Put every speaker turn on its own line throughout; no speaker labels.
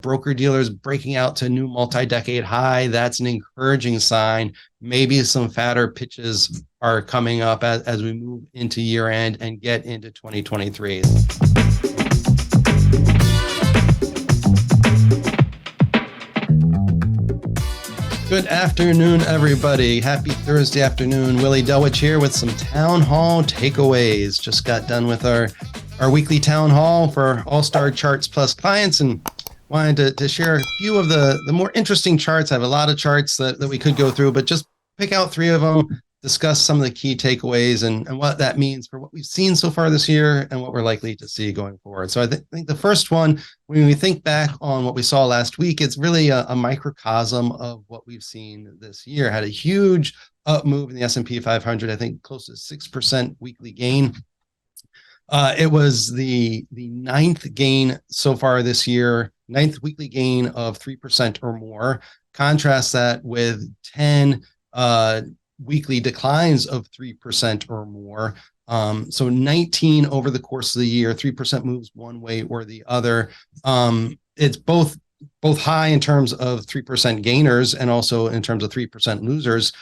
broker dealers breaking out to new multi-decade high. That's an encouraging sign. Maybe some fatter pitches are coming up as we move into year end and get into 2023. Good afternoon, everybody. Happy Thursday afternoon. Willie Delwich here with some Townhall Takeaways. Just got done with our weekly Town Hall for All-Star Charts Plus clients and wanted to share a few of the more interesting charts. I have a lot of charts that we could go through, but just pick out three of them, discuss some of the key takeaways and what that means for what we've seen so far this year and what we're likely to see going forward. So I think the first one, when we think back on what we saw last week, it's really a microcosm of what we've seen this year. Had a huge up move in the S&P 500, I think close to 6% weekly gain. It was the ninth gain so far this year, ninth weekly gain of 3% or more. Contrast that with 10 weekly declines of 3% or more. So 19 over the course of the year, 3% moves one way or the other. It's both high in terms of 3% gainers and also in terms of 3% losers.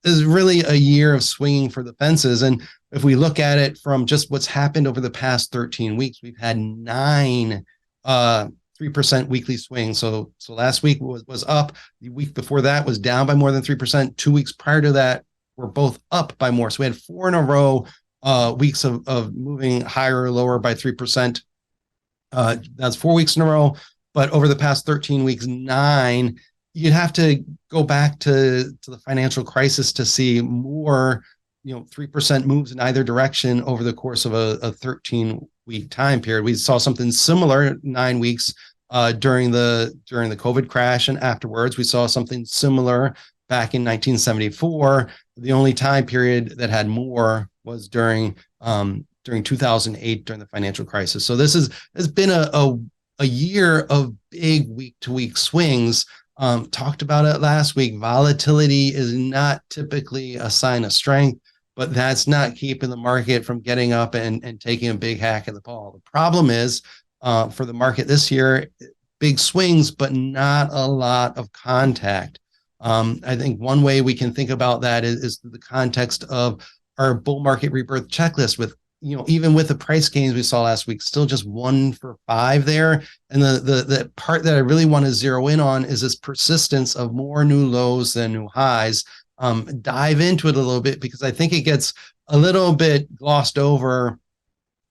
Is really a year of swinging for the fences. And if we look at it from just what's happened over the past 13 weeks, we've had 9 3% weekly swings. So last week was up. The week before that was down by more than 3%. 2 weeks prior to that were both up by more. So we had 4 in a row weeks of moving higher or lower by 3%. That's 4 weeks in a row. But over the past 13 weeks, 9. You'd have to go back to the financial crisis to see more, 3% moves in either direction over the course of a 13-week time period. We saw something similar 9 weeks during the COVID crash, and afterwards we saw something similar back in 1974. The only time period that had more was during 2008 during the financial crisis. So this has been a year of big week-to-week swings. Talked about it last week. Volatility is not typically a sign of strength, but that's not keeping the market from getting up and taking a big hack at the ball. The problem is for the market this year, big swings, but not a lot of contact. I think one way we can think about that is the context of our bull market rebirth checklist with, even with the price gains we saw last week, still just 1 for 5 there. And the part that I really want to zero in on is this persistence of more new lows than new highs. Dive into it a little bit because I think it gets a little bit glossed over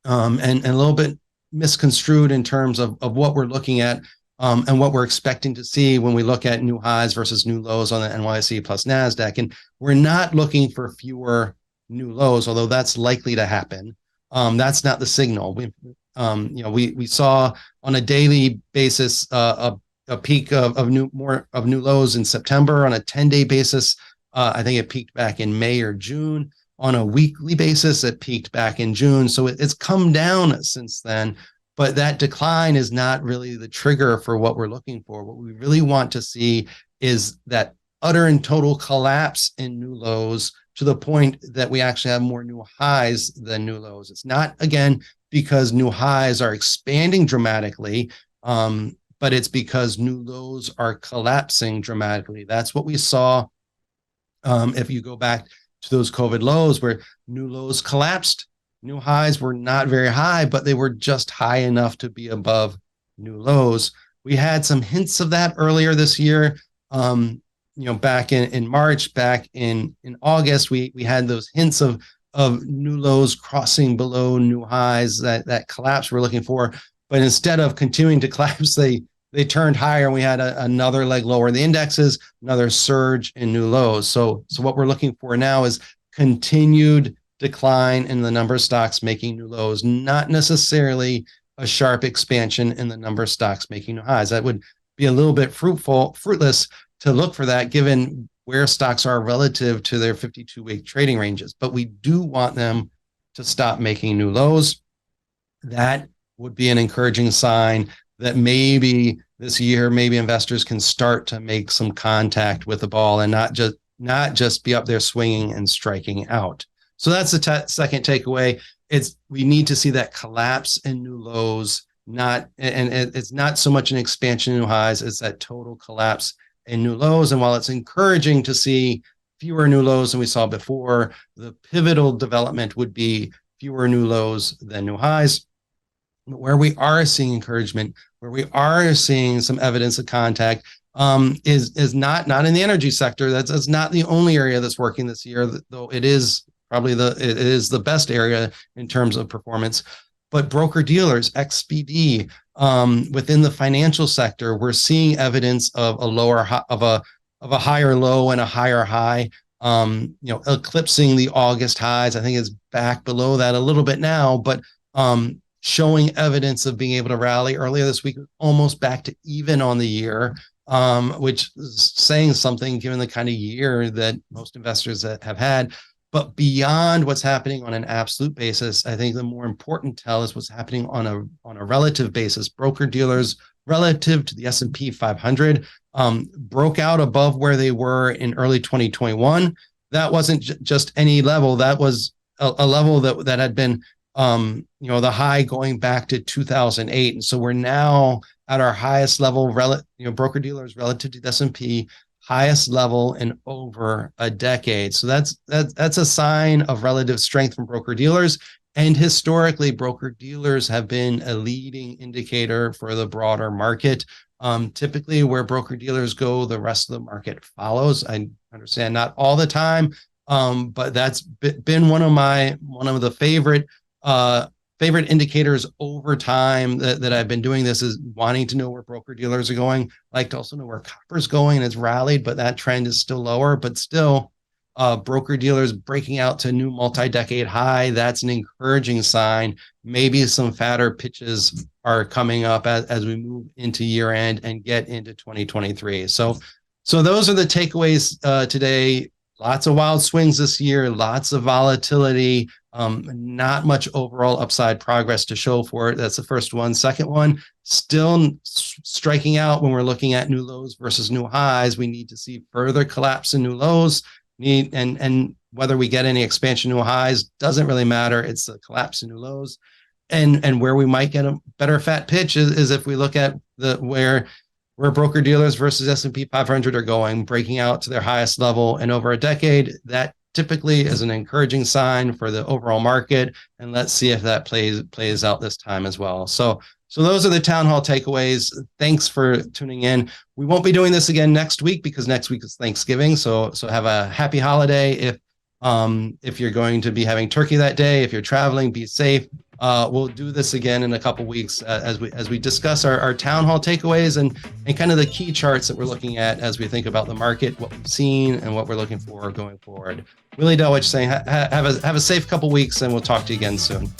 and a little bit misconstrued in terms of what we're looking at and what we're expecting to see when we look at new highs versus new lows on the NYSE plus NASDAQ. And we're not looking for fewer new lows, although that's likely to happen. That's not the signal. We saw on a daily basis a peak of new lows in September. On a 10-day basis, I think it peaked back in May or June. On a weekly basis, it peaked back in June. So it's come down since then, but that decline is not really the trigger for what we're looking for. What we really want to see is that utter and total collapse in new lows to the point that we actually have more new highs than new lows. It's not, again, because new highs are expanding dramatically, but it's because new lows are collapsing dramatically. That's what we saw if you go back to those COVID lows where new lows collapsed. New highs were not very high, but they were just high enough to be above new lows. We had some hints of that earlier this year. Back in March, back in August, we had those hints of new lows crossing below new highs, that collapse we're looking for. But instead of continuing to collapse, they turned higher and we had another leg lower in the indexes, another surge in new lows. So what we're looking for now is continued decline in the number of stocks making new lows, not necessarily a sharp expansion in the number of stocks making new highs. That would be a little bit fruitless to look for that given where stocks are relative to their 52-week trading ranges. But we do want them to stop making new lows. That would be an encouraging sign that maybe this year, maybe investors can start to make some contact with the ball and not just be up there swinging and striking out. So that's the second takeaway. We need to see that collapse in new lows it's not so much an expansion in new highs, it's that total collapse in new lows. And while it's encouraging to see fewer new lows than we saw before, the pivotal development would be fewer new lows than new highs. But where we are seeing encouragement, where we are seeing some evidence of contact, is not in the energy sector. That's not the only area that's working this year, though it is probably it is the best area in terms of performance. But broker dealers, XBD, within the financial sector, we're seeing evidence of a higher low and a higher high. Eclipsing the August highs. I think it's back below that a little bit now, but showing evidence of being able to rally. Earlier this week, almost back to even on the year, which is saying something given the kind of year that most investors have had. But beyond what's happening on an absolute basis, I think the more important tell is what's happening on a relative basis. Broker dealers relative to the S&P 500 broke out above where they were in early 2021. That wasn't just any level. That was a level that had been the high going back to 2008. And so we're now at our highest level, broker dealers relative to the S&P, highest level in over a decade. So that's a sign of relative strength from broker dealers. And historically, broker dealers have been a leading indicator for the broader market. Typically, where broker dealers go, the rest of the market follows. I understand not all the time, but that's been one of the favorite indicators over time that I've been doing this, is wanting to know where broker dealers are going. I like to also know where copper's going, and it's rallied, but that trend is still lower. But still, broker dealers breaking out to new multi-decade high. That's an encouraging sign. Maybe some fatter pitches are coming up as we move into year end and get into 2023. So those are the takeaways today. Lots of wild swings this year, lots of volatility, not much overall upside progress to show for it. That's the first one. Second one, still striking out when we're looking at new lows versus new highs. We need to see further collapse in new lows. And whether we get any expansion new highs doesn't really matter. It's the collapse in new lows. And where we might get a better fat pitch is if we look at where broker dealers versus S&P 500 are going, breaking out to their highest level in over a decade. That typically is an encouraging sign for the overall market. And let's see if that plays out this time as well. So those are the Townhall takeaways. Thanks for tuning in. We won't be doing this again next week because next week is Thanksgiving. So have a happy holiday. If you're going to be having turkey that day, if you're traveling, be safe. We'll do this again in a couple weeks as we discuss our Townhall takeaways and kind of the key charts that we're looking at as we think about the market, what we've seen, and what we're looking for going forward. Willie Delwich saying have a safe couple weeks, and we'll talk to you again soon.